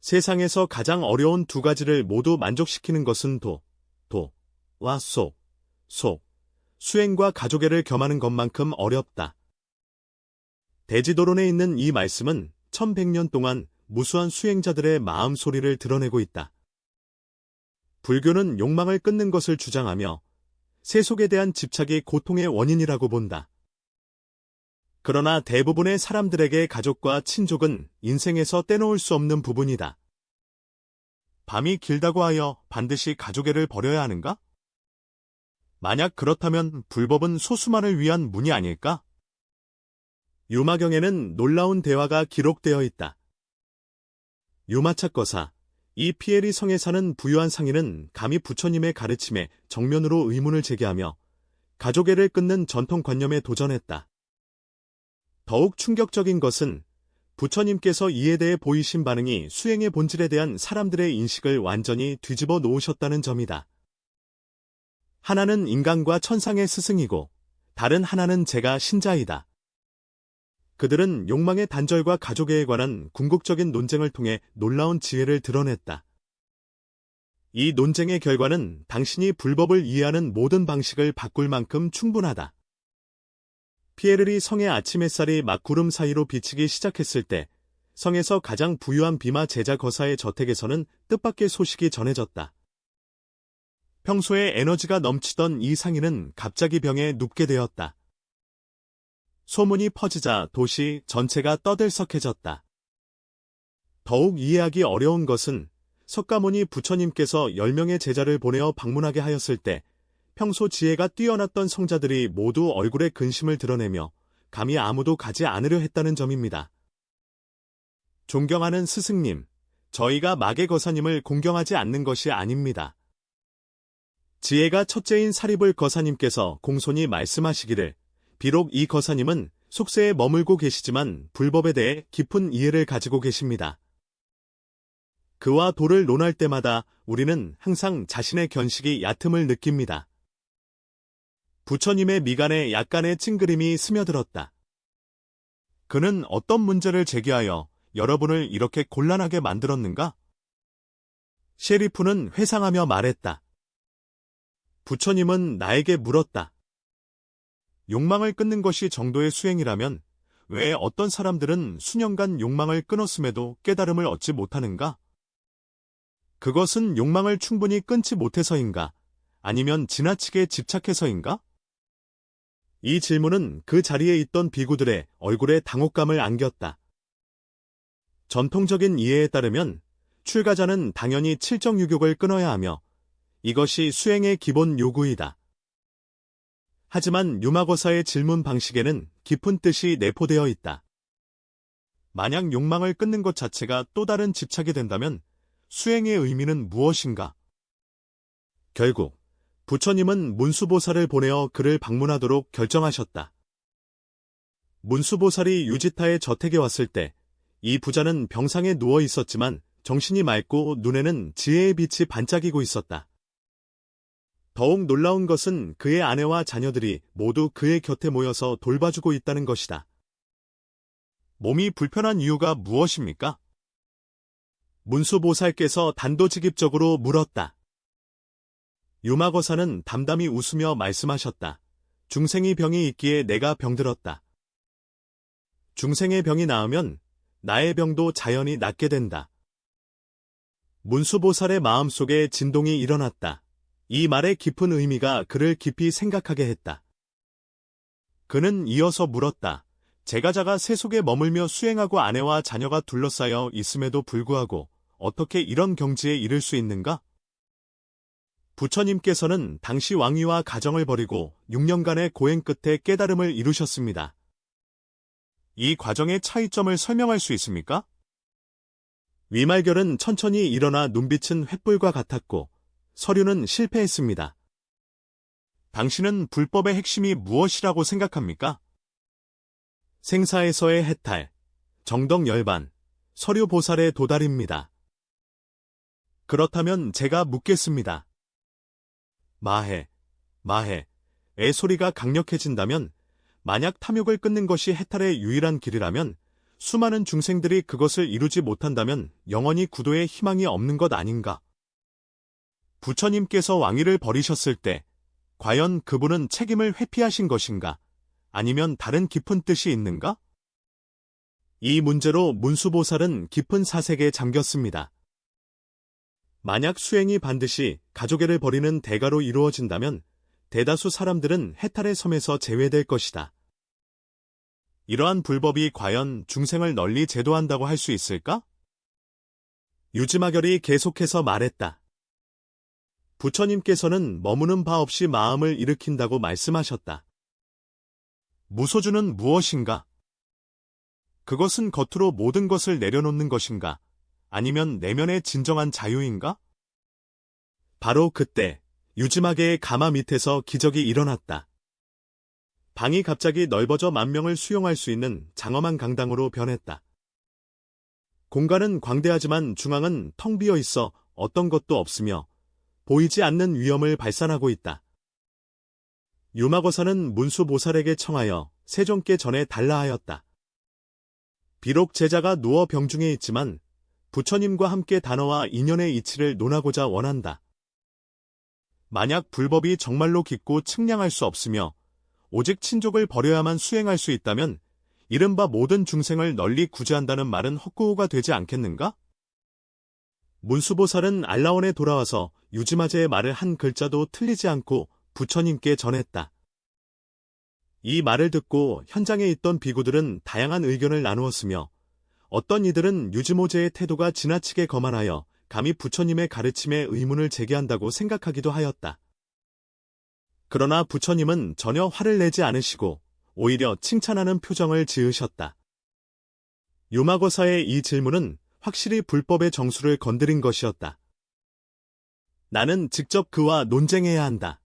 세상에서 가장 어려운 두 가지를 모두 만족시키는 것은 도와 수행과 가족애를 겸하는 것만큼 어렵다. 대지도론에 있는 이 말씀은 1100년 동안 무수한 수행자들의 마음 소리를 드러내고 있다. 불교는 욕망을 끊는 것을 주장하며 세속에 대한 집착이 고통의 원인이라고 본다. 그러나 대부분의 사람들에게 가족과 친족은 인생에서 떼놓을 수 없는 부분이다. 밤이 길다고 하여 반드시 가족애를 버려야 하는가? 만약 그렇다면 불법은 소수만을 위한 문이 아닐까? 유마경에는 놀라운 대화가 기록되어 있다. 유마착거사, 이 피에리 성에 사는 부유한 상인은 감히 부처님의 가르침에 정면으로 의문을 제기하며 가족애를 끊는 전통관념에 도전했다. 더욱 충격적인 것은 부처님께서 이에 대해 보이신 반응이 수행의 본질에 대한 사람들의 인식을 완전히 뒤집어 놓으셨다는 점이다. 하나는 인간과 천상의 스승이고 다른 하나는 제가 신자이다. 그들은 욕망의 단절과 가족애에 관한 궁극적인 논쟁을 통해 놀라운 지혜를 드러냈다. 이 논쟁의 결과는 당신이 불법을 이해하는 모든 방식을 바꿀 만큼 충분하다. 피에르리 성의 아침 햇살이 막 구름 사이로 비치기 시작했을 때 성에서 가장 부유한 비마 제자 거사의 저택에서는 뜻밖의 소식이 전해졌다. 평소에 에너지가 넘치던 이 상인은 갑자기 병에 눕게 되었다. 소문이 퍼지자 도시 전체가 떠들썩해졌다. 더욱 이해하기 어려운 것은 석가모니 부처님께서 10명의 제자를 보내어 방문하게 하였을 때 평소 지혜가 뛰어났던 성자들이 모두 얼굴에 근심을 드러내며 감히 아무도 가지 않으려 했다는 점입니다. 존경하는 스승님, 저희가 마계 거사님을 공경하지 않는 것이 아닙니다. 지혜가 첫째인 사리불 거사님께서 공손히 말씀하시기를 비록 이 거사님은 속세에 머물고 계시지만 불법에 대해 깊은 이해를 가지고 계십니다. 그와 도를 논할 때마다 우리는 항상 자신의 견식이 얕음을 느낍니다. 부처님의 미간에 약간의 찡그림이 스며들었다. 그는 어떤 문제를 제기하여 여러분을 이렇게 곤란하게 만들었는가? 셰리프는 회상하며 말했다. 부처님은 나에게 물었다. 욕망을 끊는 것이 정도의 수행이라면 왜 어떤 사람들은 수년간 욕망을 끊었음에도 깨달음을 얻지 못하는가? 그것은 욕망을 충분히 끊지 못해서인가? 아니면 지나치게 집착해서인가? 이 질문은 그 자리에 있던 비구들의 얼굴에 당혹감을 안겼다. 전통적인 이해에 따르면 출가자는 당연히 칠정유욕을 끊어야 하며 이것이 수행의 기본 요구이다. 하지만 유마거사의 질문 방식에는 깊은 뜻이 내포되어 있다. 만약 욕망을 끊는 것 자체가 또 다른 집착이 된다면 수행의 의미는 무엇인가? 결국 부처님은 문수보살을 보내어 그를 방문하도록 결정하셨다. 문수보살이 유지타의 저택에 왔을 때 이 부자는 병상에 누워 있었지만 정신이 맑고 눈에는 지혜의 빛이 반짝이고 있었다. 더욱 놀라운 것은 그의 아내와 자녀들이 모두 그의 곁에 모여서 돌봐주고 있다는 것이다. 몸이 불편한 이유가 무엇입니까? 문수보살께서 단도직입적으로 물었다. 유마거사는 담담히 웃으며 말씀하셨다. 중생이 병이 있기에 내가 병들었다. 중생의 병이 나으면 나의 병도 자연히 낫게 된다. 문수보살의 마음속에 진동이 일어났다. 이 말의 깊은 의미가 그를 깊이 생각하게 했다. 그는 이어서 물었다. 제가자가 세속에 머물며 수행하고 아내와 자녀가 둘러싸여 있음에도 불구하고 어떻게 이런 경지에 이를 수 있는가? 부처님께서는 당시 왕위와 가정을 버리고 6년간의 고행 끝에 깨달음을 이루셨습니다. 이 과정의 차이점을 설명할 수 있습니까? 위말결은 천천히 일어나 눈빛은 횃불과 같았고 서류는 실패했습니다. 당신은 불법의 핵심이 무엇이라고 생각합니까? 생사에서의 해탈, 정덕열반, 서류보살의 도달입니다. 그렇다면 제가 묻겠습니다. 마해, 의 소리가 강력해진다면 만약 탐욕을 끊는 것이 해탈의 유일한 길이라면 수많은 중생들이 그것을 이루지 못한다면 영원히 구도에 희망이 없는 것 아닌가? 부처님께서 왕위를 버리셨을 때 과연 그분은 책임을 회피하신 것인가? 아니면 다른 깊은 뜻이 있는가? 이 문제로 문수보살은 깊은 사색에 잠겼습니다. 만약 수행이 반드시 가족애를 버리는 대가로 이루어진다면 대다수 사람들은 해탈의 섬에서 제외될 것이다. 이러한 불법이 과연 중생을 널리 제도한다고 할 수 있을까? 유지마결이 계속해서 말했다. 부처님께서는 머무는 바 없이 마음을 일으킨다고 말씀하셨다. 무소주는 무엇인가? 그것은 겉으로 모든 것을 내려놓는 것인가? 아니면 내면의 진정한 자유인가? 바로 그때 유지마계의 가마 밑에서 기적이 일어났다. 방이 갑자기 넓어져 10,000명을 수용할 수 있는 장엄한 강당으로 변했다. 공간은 광대하지만 중앙은 텅 비어 있어 어떤 것도 없으며 보이지 않는 위엄을 발산하고 있다. 유마거사는 문수보살에게 청하여 세종께 전해 달라 하였다. 비록 제자가 누워 병중에 있지만 부처님과 함께 단어와 인연의 이치를 논하고자 원한다. 만약 불법이 정말로 깊고 측량할 수 없으며 오직 친족을 버려야만 수행할 수 있다면 이른바 모든 중생을 널리 구제한다는 말은 헛구호가 되지 않겠는가? 문수보살은 알라원에 돌아와서 유지마제의 말을 한 글자도 틀리지 않고 부처님께 전했다. 이 말을 듣고 현장에 있던 비구들은 다양한 의견을 나누었으며 어떤 이들은 유지모제의 태도가 지나치게 거만하여 감히 부처님의 가르침에 의문을 제기한다고 생각하기도 하였다. 그러나 부처님은 전혀 화를 내지 않으시고 오히려 칭찬하는 표정을 지으셨다. 유마거사의 이 질문은 확실히 불법의 정수를 건드린 것이었다. 나는 직접 그와 논쟁해야 한다.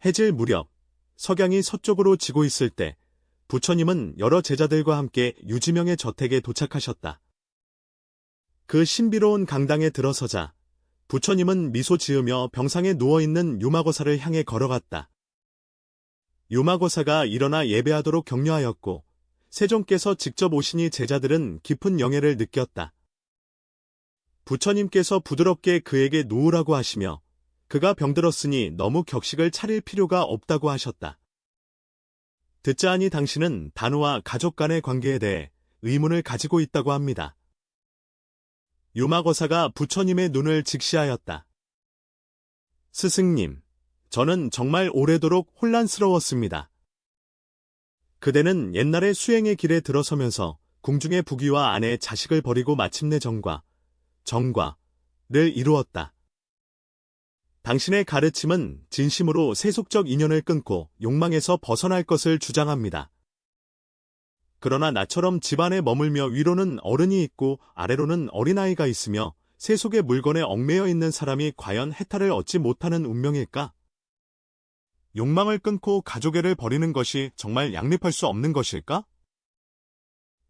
해질 무렵 석양이 서쪽으로 지고 있을 때 부처님은 여러 제자들과 함께 유지명의 저택에 도착하셨다. 그 신비로운 강당에 들어서자 부처님은 미소 지으며 병상에 누워있는 유마거사를 향해 걸어갔다. 유마거사가 일어나 예배하도록 격려하였고 세종께서 직접 오시니 제자들은 깊은 영예를 느꼈다. 부처님께서 부드럽게 그에게 누우라고 하시며 그가 병들었으니 너무 격식을 차릴 필요가 없다고 하셨다. 듣자 하니 당신은 단우와 가족 간의 관계에 대해 의문을 가지고 있다고 합니다. 유마거사가 부처님의 눈을 직시하였다. 스승님, 저는 정말 오래도록 혼란스러웠습니다. 그대는 옛날에 수행의 길에 들어서면서 궁중의 부귀와 아내 자식을 버리고 마침내 정과를 이루었다. 당신의 가르침은 진심으로 세속적 인연을 끊고 욕망에서 벗어날 것을 주장합니다. 그러나 나처럼 집안에 머물며 위로는 어른이 있고 아래로는 어린아이가 있으며 세속의 물건에 얽매여 있는 사람이 과연 해탈을 얻지 못하는 운명일까? 욕망을 끊고 가족애를 버리는 것이 정말 양립할 수 없는 것일까?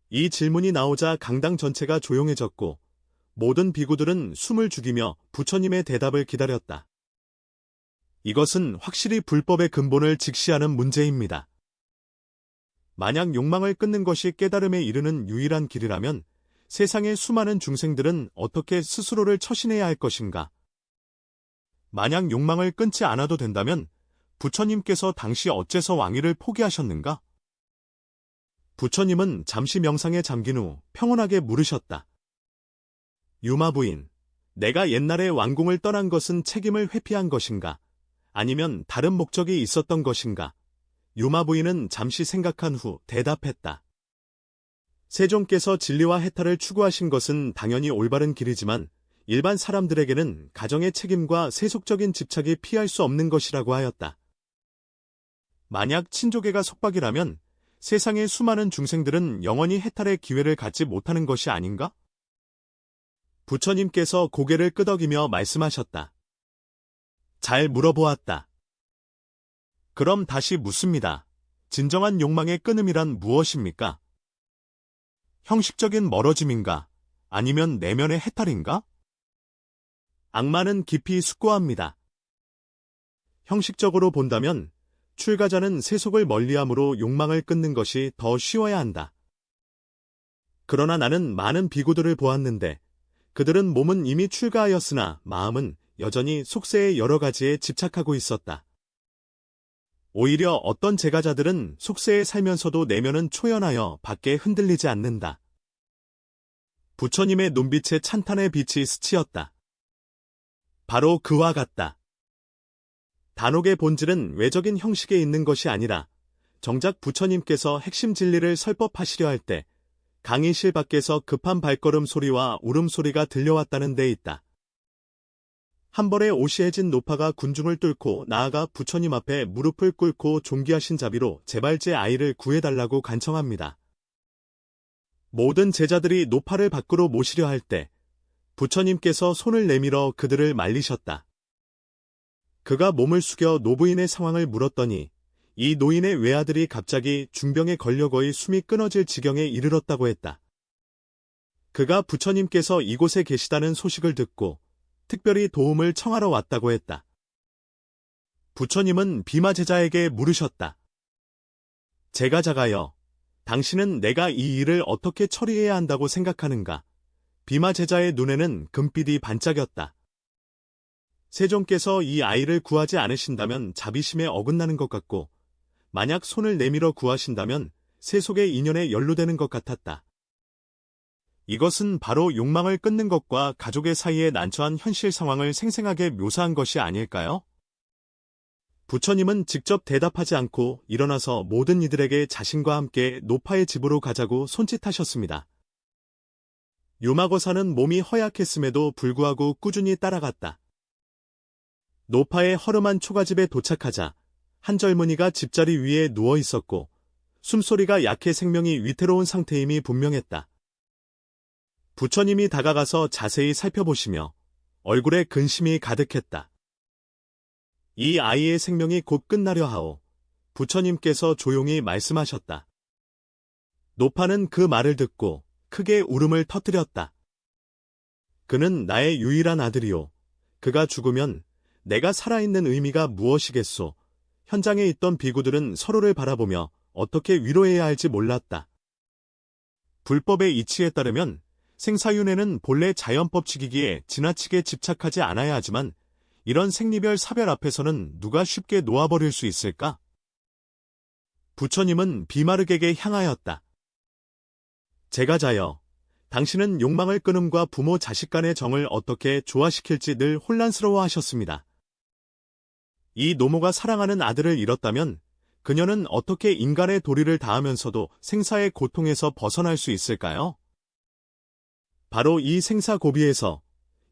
이 질문이 나오자 강당 전체가 조용해졌고 모든 비구들은 숨을 죽이며 부처님의 대답을 기다렸다. 이것은 확실히 불법의 근본을 직시하는 문제입니다. 만약 욕망을 끊는 것이 깨달음에 이르는 유일한 길이라면 세상의 수많은 중생들은 어떻게 스스로를 처신해야 할 것인가? 만약 욕망을 끊지 않아도 된다면 부처님께서 당시 어째서 왕위를 포기하셨는가? 부처님은 잠시 명상에 잠긴 후 평온하게 물으셨다. 유마 부인, 내가 옛날에 왕궁을 떠난 것은 책임을 회피한 것인가? 아니면 다른 목적이 있었던 것인가? 유마 부인은 잠시 생각한 후 대답했다. 세종께서 진리와 해탈을 추구하신 것은 당연히 올바른 길이지만 일반 사람들에게는 가정의 책임과 세속적인 집착이 피할 수 없는 것이라고 하였다. 만약 친족애가 속박이라면 세상의 수많은 중생들은 영원히 해탈의 기회를 갖지 못하는 것이 아닌가? 부처님께서 고개를 끄덕이며 말씀하셨다. 잘 물어보았다. 그럼 다시 묻습니다. 진정한 욕망의 끊음이란 무엇입니까? 형식적인 멀어짐인가? 아니면 내면의 해탈인가? 악마는 깊이 숙고합니다. 형식적으로 본다면 출가자는 세속을 멀리함으로 욕망을 끊는 것이 더 쉬워야 한다. 그러나 나는 많은 비구들을 보았는데 그들은 몸은 이미 출가하였으나 마음은 여전히 속세의 여러 가지에 집착하고 있었다. 오히려 어떤 제가자들은 속세에 살면서도 내면은 초연하여 밖에 흔들리지 않는다. 부처님의 눈빛에 찬탄의 빛이 스치었다. 바로 그와 같다. 단옥의 본질은 외적인 형식에 있는 것이 아니라 정작 부처님께서 핵심 진리를 설법하시려 할 때 강의실 밖에서 급한 발걸음 소리와 울음소리가 들려왔다는 데 있다. 한 벌의 오시해진 노파가 군중을 뚫고 나아가 부처님 앞에 무릎을 꿇고 존귀하신 자비로 제발 제 아이를 구해달라고 간청합니다. 모든 제자들이 노파를 밖으로 모시려 할 때 부처님께서 손을 내밀어 그들을 말리셨다. 그가 몸을 숙여 노부인의 상황을 물었더니 이 노인의 외아들이 갑자기 중병에 걸려 거의 숨이 끊어질 지경에 이르렀다고 했다. 그가 부처님께서 이곳에 계시다는 소식을 듣고 특별히 도움을 청하러 왔다고 했다. 부처님은 비마 제자에게 물으셨다. 제가자가여, 당신은 내가 이 일을 어떻게 처리해야 한다고 생각하는가? 비마 제자의 눈에는 금빛이 반짝였다. 세종께서 이 아이를 구하지 않으신다면 자비심에 어긋나는 것 같고 만약 손을 내밀어 구하신다면 세속의 인연에 연루되는 것 같았다. 이것은 바로 욕망을 끊는 것과 가족의 사이에 난처한 현실 상황을 생생하게 묘사한 것이 아닐까요? 부처님은 직접 대답하지 않고 일어나서 모든 이들에게 자신과 함께 노파의 집으로 가자고 손짓하셨습니다. 유마거사는 몸이 허약했음에도 불구하고 꾸준히 따라갔다. 노파의 허름한 초가집에 도착하자 한 젊은이가 집자리 위에 누워 있었고 숨소리가 약해 생명이 위태로운 상태임이 분명했다. 부처님이 다가가서 자세히 살펴보시며 얼굴에 근심이 가득했다. 이 아이의 생명이 곧 끝나려 하오. 부처님께서 조용히 말씀하셨다. 노파는 그 말을 듣고 크게 울음을 터뜨렸다. 그는 나의 유일한 아들이오. 그가 죽으면 내가 살아있는 의미가 무엇이겠소. 현장에 있던 비구들은 서로를 바라보며 어떻게 위로해야 할지 몰랐다. 불법의 이치에 따르면 생사윤회는 본래 자연법칙이기에 지나치게 집착하지 않아야 하지만 이런 생리별 사별 앞에서는 누가 쉽게 놓아버릴 수 있을까? 부처님은 비마르게게 향하였다. 제가자여, 당신은 욕망을 끊음과 부모 자식 간의 정을 어떻게 조화시킬지 늘 혼란스러워하셨습니다. 이 노모가 사랑하는 아들을 잃었다면 그녀는 어떻게 인간의 도리를 다하면서도 생사의 고통에서 벗어날 수 있을까요? 바로 이 생사고비에서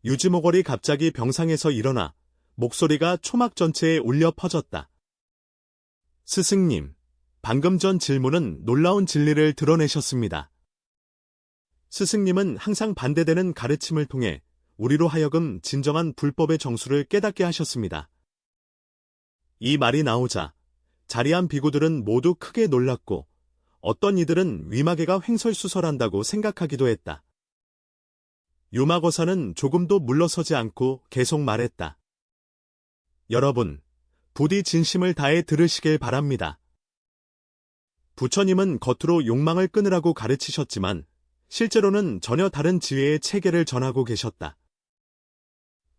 유지모걸이 갑자기 병상에서 일어나 목소리가 초막 전체에 울려 퍼졌다. 스승님, 방금 전 질문은 놀라운 진리를 드러내셨습니다. 스승님은 항상 반대되는 가르침을 통해 우리로 하여금 진정한 불법의 정수를 깨닫게 하셨습니다. 이 말이 나오자 자리한 비구들은 모두 크게 놀랐고 어떤 이들은 위마개가 횡설수설한다고 생각하기도 했다. 유마거사는 조금도 물러서지 않고 계속 말했다. 여러분, 부디 진심을 다해 들으시길 바랍니다. 부처님은 겉으로 욕망을 끊으라고 가르치셨지만 실제로는 전혀 다른 지혜의 체계를 전하고 계셨다.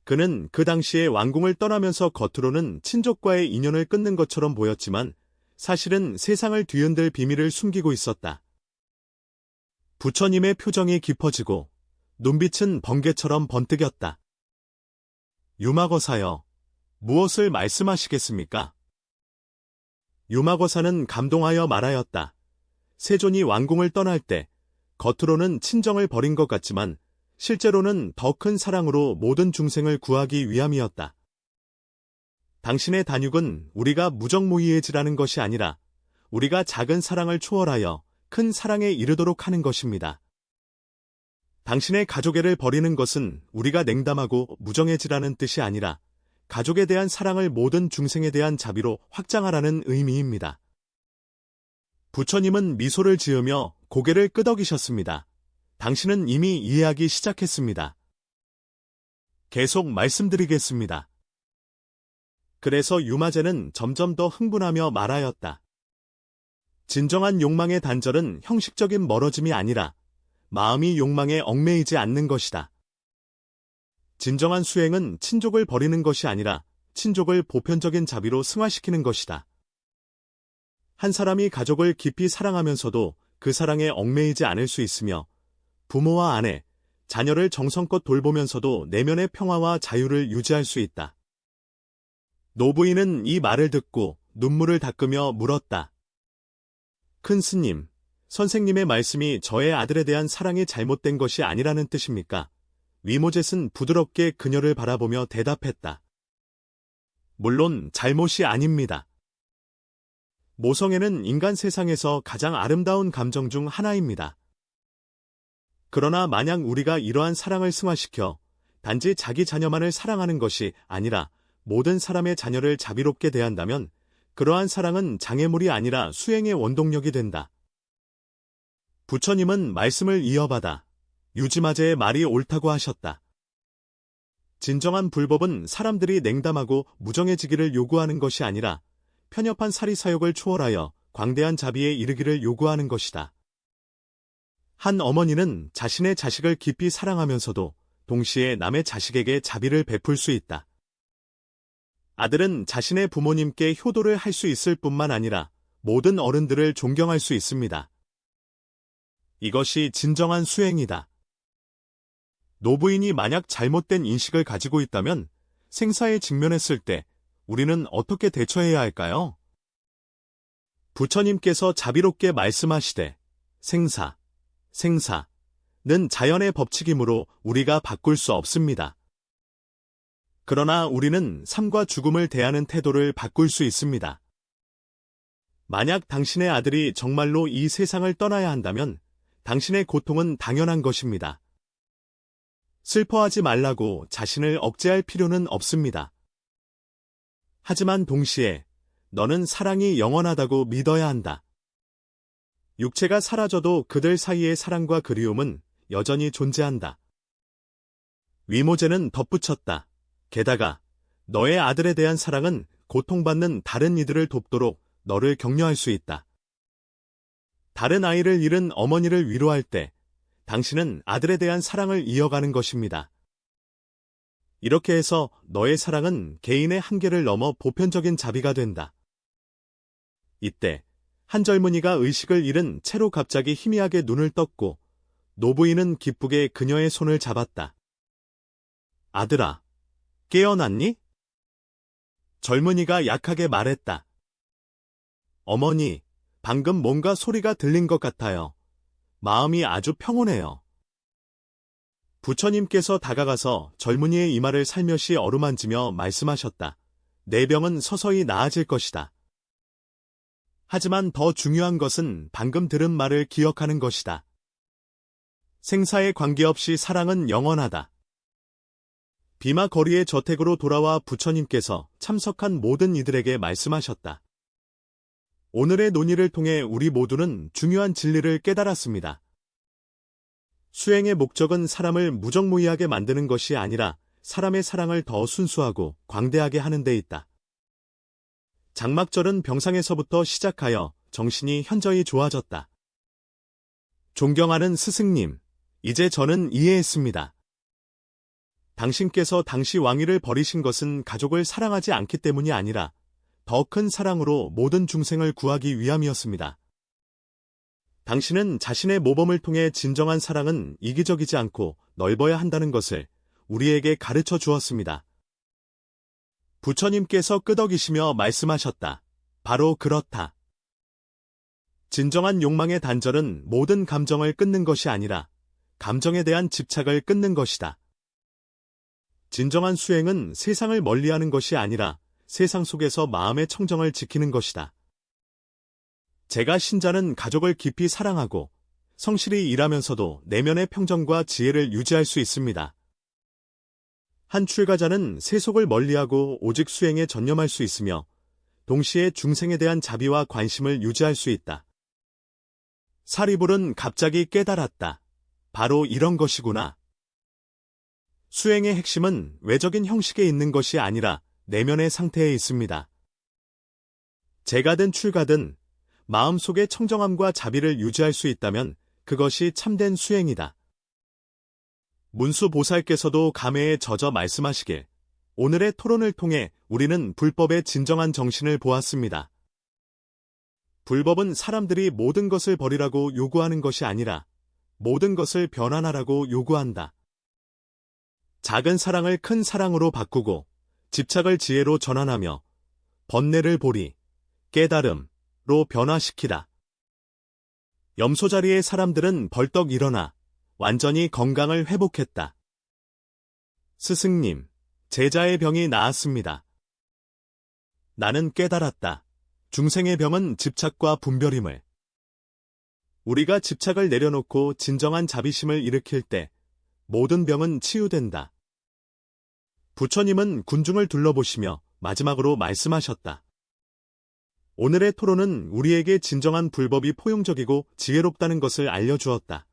그는 그 당시에 왕궁을 떠나면서 겉으로는 친족과의 인연을 끊는 것처럼 보였지만 사실은 세상을 뒤흔들 비밀을 숨기고 있었다. 부처님의 표정이 깊어지고 눈빛은 번개처럼 번뜩였다. 유마거사여, 무엇을 말씀하시겠습니까? 유마거사는 감동하여 말하였다. 세존이 왕궁을 떠날 때 겉으로는 친정을 버린 것 같지만 실제로는 더 큰 사랑으로 모든 중생을 구하기 위함이었다. 당신의 단육은 우리가 무정무이해지라는 것이 아니라 우리가 작은 사랑을 초월하여 큰 사랑에 이르도록 하는 것입니다. 당신의 가족애를 버리는 것은 우리가 냉담하고 무정해지라는 뜻이 아니라 가족에 대한 사랑을 모든 중생에 대한 자비로 확장하라는 의미입니다. 부처님은 미소를 지으며 고개를 끄덕이셨습니다. 당신은 이미 이해하기 시작했습니다. 계속 말씀드리겠습니다. 그래서 유마제는 점점 더 흥분하며 말하였다. 진정한 욕망의 단절은 형식적인 멀어짐이 아니라 마음이 욕망에 얽매이지 않는 것이다. 진정한 수행은 친족을 버리는 것이 아니라 친족을 보편적인 자비로 승화시키는 것이다. 한 사람이 가족을 깊이 사랑하면서도 그 사랑에 얽매이지 않을 수 있으며 부모와 아내, 자녀를 정성껏 돌보면서도 내면의 평화와 자유를 유지할 수 있다. 노부인은 이 말을 듣고 눈물을 닦으며 물었다. 큰 스님, 선생님의 말씀이 저의 아들에 대한 사랑이 잘못된 것이 아니라는 뜻입니까? 위모젯은 부드럽게 그녀를 바라보며 대답했다. 물론 잘못이 아닙니다. 모성애는 인간 세상에서 가장 아름다운 감정 중 하나입니다. 그러나 만약 우리가 이러한 사랑을 승화시켜 단지 자기 자녀만을 사랑하는 것이 아니라 모든 사람의 자녀를 자비롭게 대한다면 그러한 사랑은 장애물이 아니라 수행의 원동력이 된다. 부처님은 말씀을 이어받아 유지마제의 말이 옳다고 하셨다. 진정한 불법은 사람들이 냉담하고 무정해지기를 요구하는 것이 아니라 편협한 사리사욕을 초월하여 광대한 자비에 이르기를 요구하는 것이다. 한 어머니는 자신의 자식을 깊이 사랑하면서도 동시에 남의 자식에게 자비를 베풀 수 있다. 아들은 자신의 부모님께 효도를 할 수 있을 뿐만 아니라 모든 어른들을 존경할 수 있습니다. 이것이 진정한 수행이다. 노부인이 만약 잘못된 인식을 가지고 있다면 생사에 직면했을 때 우리는 어떻게 대처해야 할까요? 부처님께서 자비롭게 말씀하시되 생사는 자연의 법칙이므로 우리가 바꿀 수 없습니다. 그러나 우리는 삶과 죽음을 대하는 태도를 바꿀 수 있습니다. 만약 당신의 아들이 정말로 이 세상을 떠나야 한다면 당신의 고통은 당연한 것입니다. 슬퍼하지 말라고 자신을 억제할 필요는 없습니다. 하지만 동시에 너는 사랑이 영원하다고 믿어야 한다. 육체가 사라져도 그들 사이의 사랑과 그리움은 여전히 존재한다. 위모제는 덧붙였다. 게다가 너의 아들에 대한 사랑은 고통받는 다른 이들을 돕도록 너를 격려할 수 있다. 다른 아이를 잃은 어머니를 위로할 때 당신은 아들에 대한 사랑을 이어가는 것입니다. 이렇게 해서 너의 사랑은 개인의 한계를 넘어 보편적인 자비가 된다. 이때 한 젊은이가 의식을 잃은 채로 갑자기 희미하게 눈을 떴고 노부인은 기쁘게 그녀의 손을 잡았다. 아들아, 깨어났니? 젊은이가 약하게 말했다. 어머니, 방금 뭔가 소리가 들린 것 같아요. 마음이 아주 평온해요. 부처님께서 다가가서 젊은이의 이마를 살며시 어루만지며 말씀하셨다. 내 병은 서서히 나아질 것이다. 하지만 더 중요한 것은 방금 들은 말을 기억하는 것이다. 생사에 관계없이 사랑은 영원하다. 비마 거리의 저택으로 돌아와 부처님께서 참석한 모든 이들에게 말씀하셨다. 오늘의 논의를 통해 우리 모두는 중요한 진리를 깨달았습니다. 수행의 목적은 사람을 무정무이하게 만드는 것이 아니라 사람의 사랑을 더 순수하고 광대하게 하는 데 있다. 장막절은 병상에서부터 시작하여 정신이 현저히 좋아졌다. 존경하는 스승님, 이제 저는 이해했습니다. 당신께서 당시 왕위를 버리신 것은 가족을 사랑하지 않기 때문이 아니라 더 큰 사랑으로 모든 중생을 구하기 위함이었습니다. 당신은 자신의 모범을 통해 진정한 사랑은 이기적이지 않고 넓어야 한다는 것을 우리에게 가르쳐 주었습니다. 부처님께서 끄덕이시며 말씀하셨다. 바로 그렇다. 진정한 욕망의 단절은 모든 감정을 끊는 것이 아니라 감정에 대한 집착을 끊는 것이다. 진정한 수행은 세상을 멀리하는 것이 아니라 세상 속에서 마음의 청정을 지키는 것이다. 제가 신자는 가족을 깊이 사랑하고 성실히 일하면서도 내면의 평정과 지혜를 유지할 수 있습니다. 한 출가자는 세속을 멀리하고 오직 수행에 전념할 수 있으며 동시에 중생에 대한 자비와 관심을 유지할 수 있다. 사리불은 갑자기 깨달았다. 바로 이런 것이구나. 수행의 핵심은 외적인 형식에 있는 것이 아니라 내면의 상태에 있습니다. 제가든 출가든 마음속의 청정함과 자비를 유지할 수 있다면 그것이 참된 수행이다. 문수보살께서도 감회에 젖어 말씀하시길, 오늘의 토론을 통해 우리는 불법의 진정한 정신을 보았습니다. 불법은 사람들이 모든 것을 버리라고 요구하는 것이 아니라 모든 것을 변환하라고 요구한다. 작은 사랑을 큰 사랑으로 바꾸고 집착을 지혜로 전환하며 번뇌를 보리, 깨달음로 변화시키라. 염소 자리의 사람들은 벌떡 일어나 완전히 건강을 회복했다. 스승님, 제자의 병이 나았습니다. 나는 깨달았다. 중생의 병은 집착과 분별임을. 우리가 집착을 내려놓고 진정한 자비심을 일으킬 때 모든 병은 치유된다. 부처님은 군중을 둘러보시며 마지막으로 말씀하셨다. 오늘의 토론은 우리에게 진정한 불법이 포용적이고 지혜롭다는 것을 알려주었다.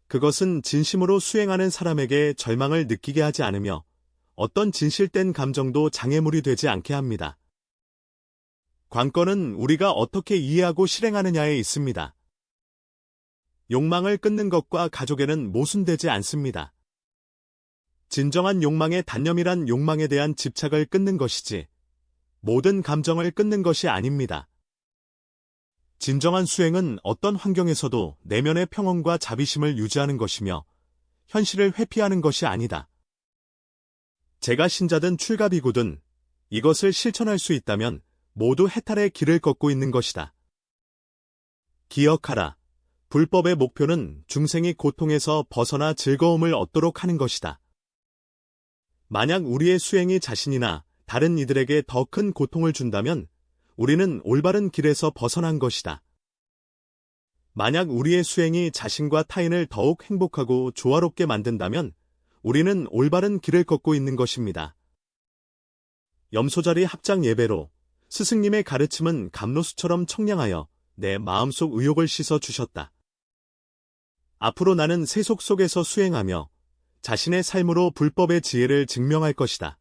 그것은 진심으로 수행하는 사람에게 절망을 느끼게 하지 않으며 어떤 진실된 감정도 장애물이 되지 않게 합니다. 관건은 우리가 어떻게 이해하고 실행하느냐에 있습니다. 욕망을 끊는 것과 가족에는 모순되지 않습니다. 진정한 욕망의 단념이란 욕망에 대한 집착을 끊는 것이지 모든 감정을 끊는 것이 아닙니다. 진정한 수행은 어떤 환경에서도 내면의 평온과 자비심을 유지하는 것이며 현실을 회피하는 것이 아니다. 제가 신자든 출가비구든 이것을 실천할 수 있다면 모두 해탈의 길을 걷고 있는 것이다. 기억하라. 불법의 목표는 중생이 고통에서 벗어나 즐거움을 얻도록 하는 것이다. 만약 우리의 수행이 자신이나 다른 이들에게 더 큰 고통을 준다면 우리는 올바른 길에서 벗어난 것이다. 만약 우리의 수행이 자신과 타인을 더욱 행복하고 조화롭게 만든다면 우리는 올바른 길을 걷고 있는 것입니다. 염소자리 합장 예배로 스승님의 가르침은 감로수처럼 청량하여 내 마음속 의욕을 씻어 주셨다. 앞으로 나는 세속 속에서 수행하며 자신의 삶으로 불법의 지혜를 증명할 것이다.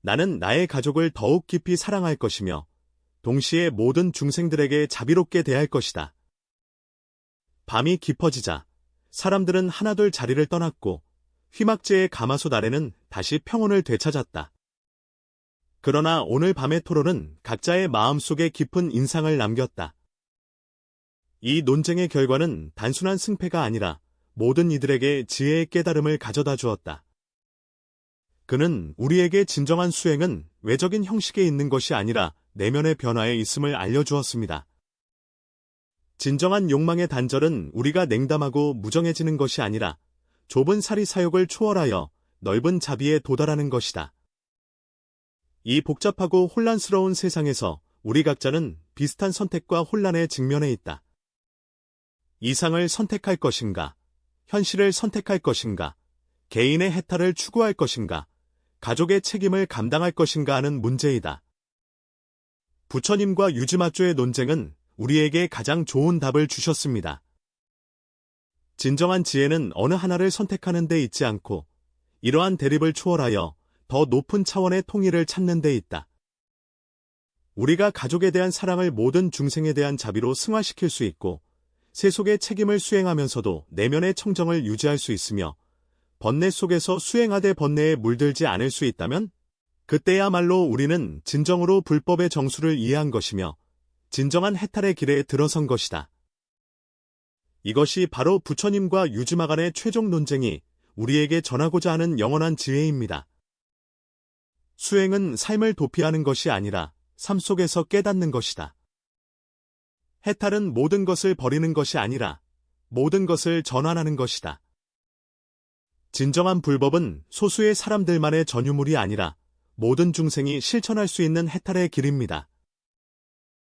나는 나의 가족을 더욱 깊이 사랑할 것이며 동시에 모든 중생들에게 자비롭게 대할 것이다. 밤이 깊어지자 사람들은 하나둘 자리를 떠났고 휘막지의 가마솥 아래는 다시 평온을 되찾았다. 그러나 오늘 밤의 토론은 각자의 마음속에 깊은 인상을 남겼다. 이 논쟁의 결과는 단순한 승패가 아니라 모든 이들에게 지혜의 깨달음을 가져다 주었다. 그는 우리에게 진정한 수행은 외적인 형식에 있는 것이 아니라 내면의 변화에 있음을 알려주었습니다. 진정한 욕망의 단절은 우리가 냉담하고 무정해지는 것이 아니라 좁은 사리사욕을 초월하여 넓은 자비에 도달하는 것이다. 이 복잡하고 혼란스러운 세상에서 우리 각자는 비슷한 선택과 혼란에 직면해 있다. 이상을 선택할 것인가? 현실을 선택할 것인가? 개인의 해탈을 추구할 것인가? 가족의 책임을 감당할 것인가 하는 문제이다. 부처님과 유즈마쪼의 논쟁은 우리에게 가장 좋은 답을 주셨습니다. 진정한 지혜는 어느 하나를 선택하는 데 있지 않고 이러한 대립을 초월하여 더 높은 차원의 통일을 찾는 데 있다. 우리가 가족에 대한 사랑을 모든 중생에 대한 자비로 승화시킬 수 있고 세속의 책임을 수행하면서도 내면의 청정을 유지할 수 있으며 번뇌 속에서 수행하되 번뇌에 물들지 않을 수 있다면 그때야말로 우리는 진정으로 불법의 정수를 이해한 것이며 진정한 해탈의 길에 들어선 것이다. 이것이 바로 부처님과 유즈마 간의 최종 논쟁이 우리에게 전하고자 하는 영원한 지혜입니다. 수행은 삶을 도피하는 것이 아니라 삶 속에서 깨닫는 것이다. 해탈은 모든 것을 버리는 것이 아니라 모든 것을 전환하는 것이다. 진정한 불법은 소수의 사람들만의 전유물이 아니라 모든 중생이 실천할 수 있는 해탈의 길입니다.